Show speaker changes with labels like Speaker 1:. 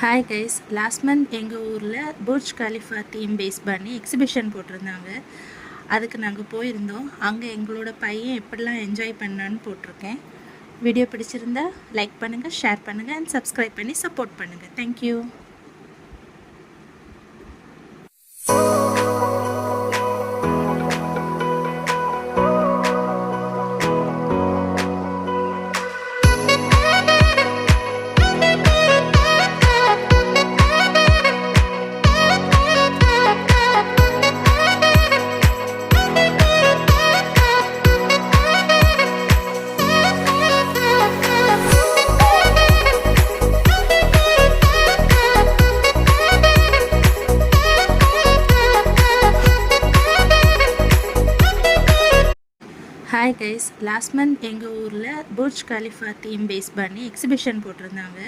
Speaker 1: Hi guys, last month எங்கள் ஊரில் Burj Khalifa theme base பண்ணி எக்ஸிபிஷன் போட்டிருந்தாங்க. அதுக்கு நாங்கள் போயிருந்தோம். அங்கே எங்களோட பையன் எப்படிலாம் என்ஜாய் பண்ணான்னு போட்டிருக்கேன். வீடியோ பிடிச்சிருந்தா லைக் பண்ணுங்கள், ஷேர் பண்ணுங்கள் அண்ட் சப்ஸ்கிரைப் பண்ணி சப்போர்ட் பண்ணுங்கள். Thank you. Hi guys, last month எங்கள் ஊரில் புர்ஜ் கலிஃபா தீம் பேஸ் பண்ணி எக்ஸிபிஷன் போட்டிருந்தாங்க.